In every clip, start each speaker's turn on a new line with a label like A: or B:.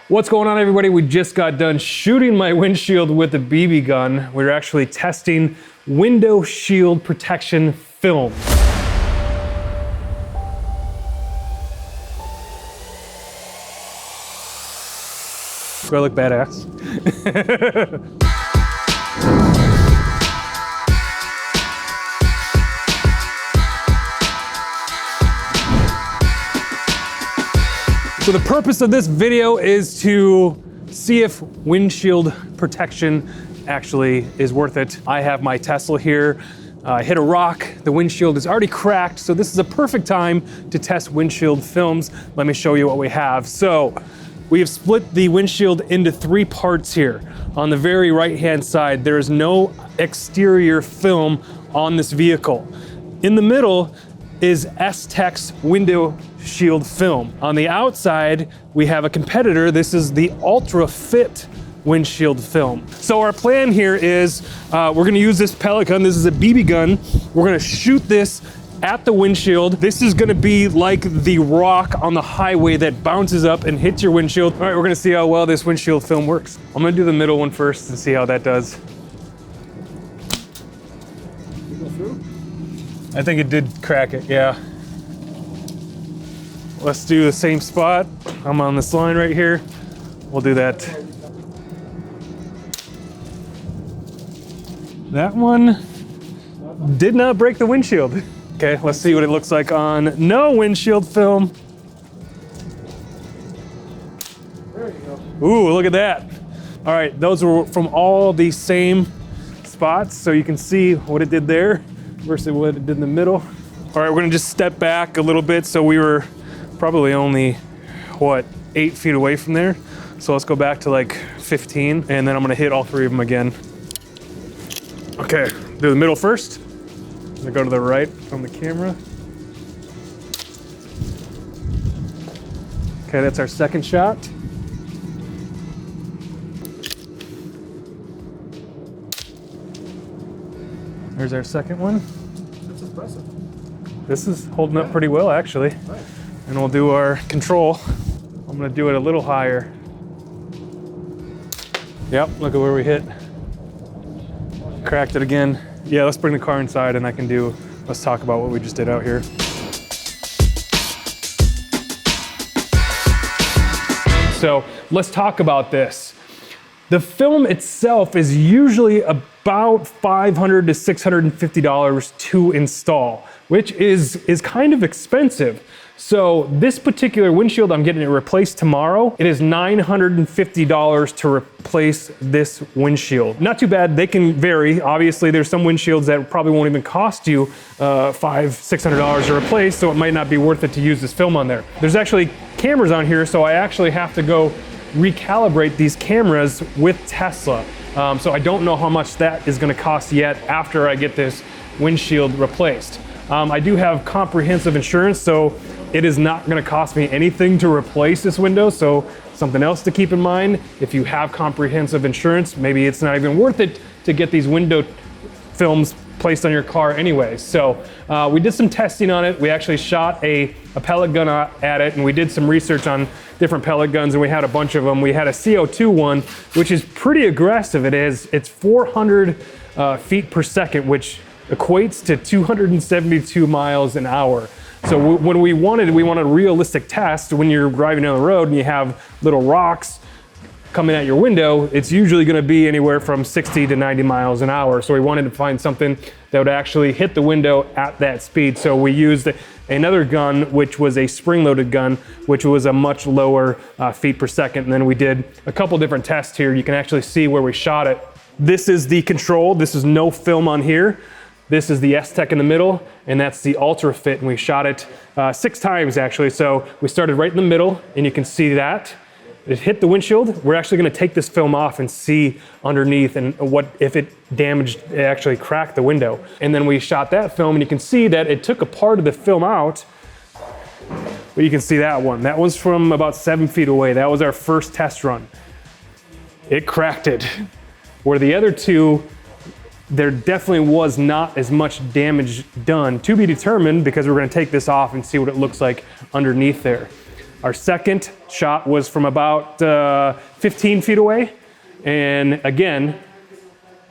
A: What's going on, everybody? We just got done shooting my windshield with a BB gun. We're actually testing window shield protection film. Do I look badass? So the purpose of this video is to see if windshield protection actually is worth it. I have my Tesla here. I hit a rock, the windshield is already cracked, so this is a perfect time to test windshield films. Let me show you what we have. So we have split the windshield into 3 parts here. On the very right-hand side, there is no exterior film on this vehicle. In the middle is S-Tech's window shield film. On the outside, we have a competitor. This is the Ultra Fit windshield film. So our plan here is we're gonna use this pellet gun. This is a BB gun. We're gonna shoot this at the windshield. This is gonna be like the rock on the highway that bounces up and hits your windshield. All right, we're gonna see how well this windshield film works. I'm gonna do the middle one first and see how that does. You go through? I think it did crack it, yeah. Let's do the same spot. I'm on this line right here. We'll do that. That one did not break the windshield. Okay, let's see what it looks like on no windshield film. There you go. Ooh, look at that. All right, those were from all the same spots, so you can see what it did there versus what it did in the middle. All right, we're gonna just step back a little bit. So we were probably only, what, 8 feet away from there. So let's go back to like 15, and then I'm gonna hit all 3 of them again. Okay, do the middle first. I'm gonna go to the right on the camera. Okay, that's our second shot. There's our second one.
B: That's impressive.
A: This is holding up pretty well, actually.
B: Right.
A: And we'll do our control. I'm gonna do it a little higher. Yep, look at where we hit. Cracked it again. Yeah, let's bring the car inside and let's talk about what we just did out here. So let's talk about this. The film itself is usually about $500 to $650 to install, which is kind of expensive. So this particular windshield, I'm getting it replaced tomorrow. It is $950 to replace this windshield. Not too bad, they can vary. Obviously, there's some windshields that probably won't even cost you $500, $600 to replace, so it might not be worth it to use this film on there. There's actually cameras on here, so I actually have to go recalibrate these cameras with Tesla. So I don't know how much that is gonna cost yet after I get this windshield replaced. I do have comprehensive insurance, so it is not gonna cost me anything to replace this window, so something else to keep in mind. If you have comprehensive insurance, maybe it's not even worth it to get these window films placed on your car anyway. So we did some testing on it. We actually shot a pellet gun at it, and we did some research on different pellet guns, and we had a bunch of them. We had a CO2 one, which is pretty aggressive. It's 400 feet per second, which equates to 272 miles an hour. So when we wanted a realistic test, when you're driving down the road and you have little rocks coming at your window, it's usually gonna be anywhere from 60 to 90 miles an hour. So we wanted to find something that would actually hit the window at that speed. So we used another gun, which was a spring-loaded gun, which was a much lower feet per second. And then we did a couple different tests here. You can actually see where we shot it. This is the control. This is no film on here. This is the S-Tech in the middle, and that's the Ultra Fit, and we shot it 6 times actually. So we started right in the middle, and you can see that. It hit the windshield. We're actually gonna take this film off and see underneath and what if it damaged, it actually cracked the window. And then we shot that film, and you can see that it took a part of the film out, but you can see that one. That was from about 7 feet away. That was our first test run. It cracked it. Where the other 2, there definitely was not as much damage done. To be determined, because we're gonna take this off and see what it looks like underneath there. Our second shot was from about 15 feet away. And again,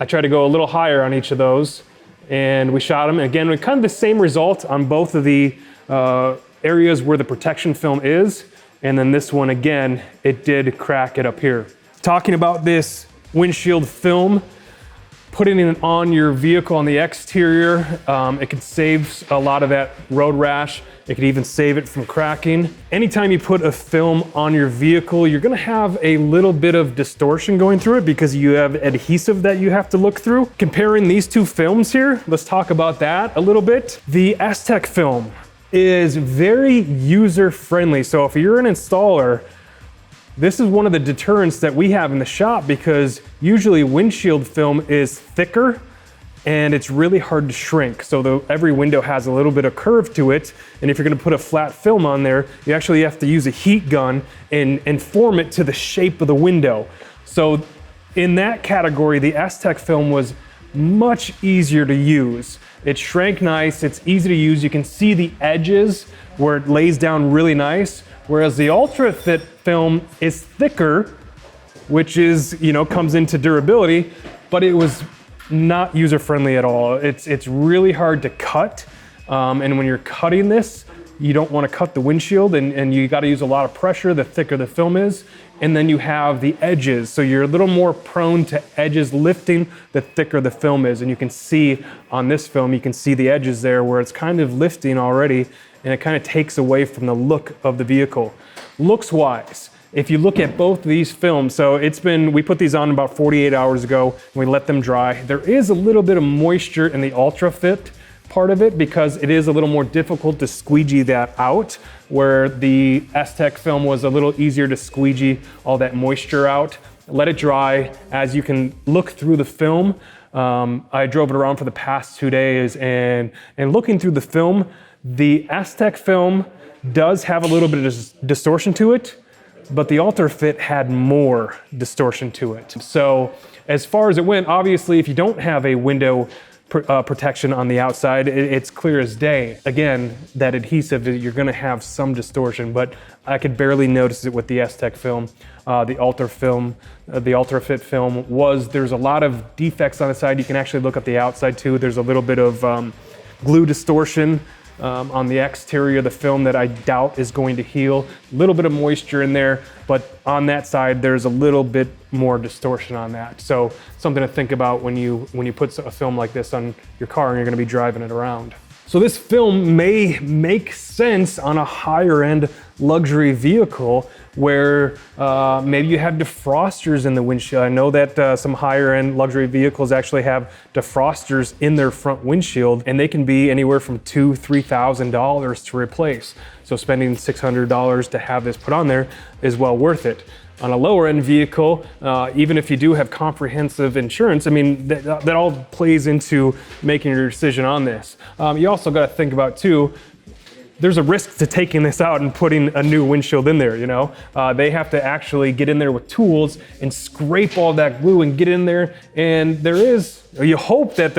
A: I tried to go a little higher on each of those, and we shot them. And again, we kind of the same result on both of the areas where the protection film is. And then this one, again, it did crack it up here. Talking about this windshield film, putting it on your vehicle on the exterior, it could save a lot of that road rash. It could even save it from cracking. Anytime you put a film on your vehicle, you're gonna have a little bit of distortion going through it because you have adhesive that you have to look through. Comparing these two films here, let's talk about that a little bit. The Aztec film is very user-friendly. So if you're an installer, this is one of the deterrents that we have in the shop because usually windshield film is thicker and it's really hard to shrink. So every window has a little bit of curve to it. And if you're gonna put a flat film on there, you actually have to use a heat gun and form it to the shape of the window. So in that category, the Aztec film was much easier to use. It shrank nice, it's easy to use. You can see the edges where it lays down really nice. Whereas the Ultra Fit film is thicker, which is, comes into durability, but it was not user-friendly at all. It's really hard to cut. And when you're cutting this, you don't want to cut the windshield and you got to use a lot of pressure the thicker the film is. And then you have the edges. So you're a little more prone to edges lifting the thicker the film is. And you can see on this film, you can see the edges there where it's kind of lifting already and it kind of takes away from the look of the vehicle. Looks-wise, if you look at both of these films, so we put these on about 48 hours ago and we let them dry. There is a little bit of moisture in the Ultra Fit part of it because it is a little more difficult to squeegee that out, where the Aztec film was a little easier to squeegee all that moisture out. Let it dry. As you can look through the film, I drove it around for the past 2 days and looking through the film, the Aztec film does have a little bit of distortion to it, but the Ultra Fit had more distortion to it. So as far as it went, obviously if you don't have a window protection on the outside, it's clear as day. Again, that adhesive, you're gonna have some distortion, but I could barely notice it with the Aztec film. The Ultra Fit film there's a lot of defects on the side. You can actually look at the outside too. There's a little bit of glue distortion on the exterior of the film that I doubt is going to heal. A little bit of moisture in there, but on that side, there's a little bit more distortion on that. So something to think about when you put a film like this on your car and you're gonna be driving it around. So this film may make sense on a higher end luxury vehicle where maybe you have defrosters in the windshield. I know that some higher end luxury vehicles actually have defrosters in their front windshield and they can be anywhere from $2,000–$3,000 to replace. So spending $600 to have this put on there is well worth it. On a lower end vehicle, even if you do have comprehensive insurance, I mean, that all plays into making your decision on this. You also got to think about too, there's a risk to taking this out and putting a new windshield in there, They have to actually get in there with tools and scrape all that glue and get in there. And you hope that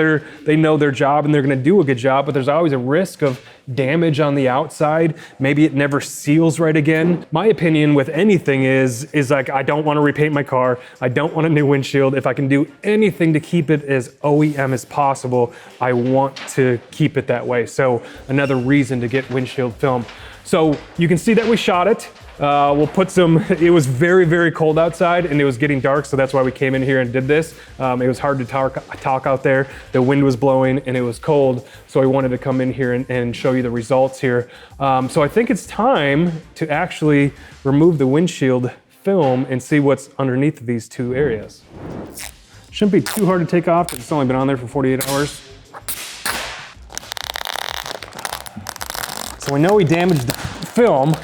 A: they know their job and they're gonna do a good job, but there's always a risk of damage on the outside. Maybe it never seals right again. My opinion with anything is like, I don't wanna repaint my car. I don't want a new windshield. If I can do anything to keep it as OEM as possible, I want to keep it that way. So another reason to get windshield film. So you can see that we shot it. We'll put it was very, very cold outside and it was getting dark, so that's why we came in here and did this. It was hard to talk out there. The wind was blowing and it was cold, so we wanted to come in here and show you the results here. So I think it's time to actually remove the windshield film and see what's underneath these two areas. Shouldn't be too hard to take off, it's only been on there for 48 hours. So we know we damaged the film,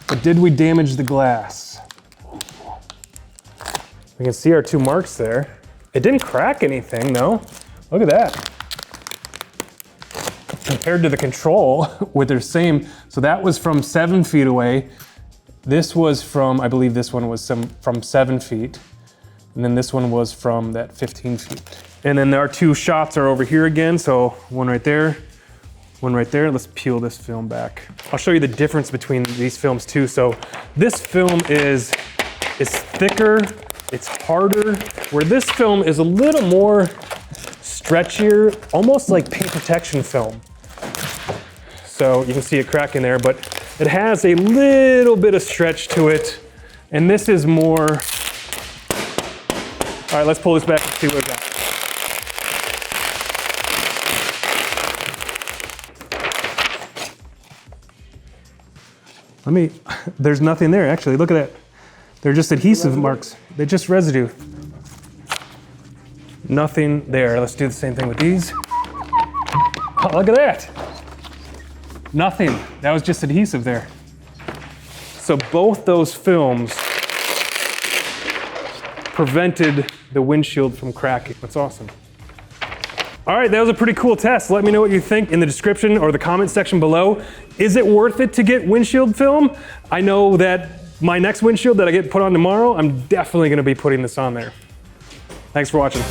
A: but did we damage the glass? We can see our two marks there. It didn't crack anything though. Look at that. Compared to the control with their same, so that was from 7 feet away. This was from, I believe this one was from 7 feet. And then this one was from that 15 feet. And then our two shots are over here again. So one right there, one right there. Let's peel this film back. I'll show you the difference between these films too. So this film is thicker, it's harder, where this film is a little more stretchier, almost like paint protection film. So you can see it cracking there, but it has a little bit of stretch to it. And this is more, all right, let's pull this back and see what we got. There's nothing there actually, look at that. They're just adhesive marks. They're just residue. Nothing there. Let's do the same thing with these. Oh, look at that. Nothing. That was just adhesive there. So both those films prevented the windshield from cracking. That's awesome. All right, that was a pretty cool test. Let me know what you think in the description or the comment section below. Is it worth it to get windshield film? I know that my next windshield that I get put on tomorrow, I'm definitely gonna be putting this on there. Thanks for watching.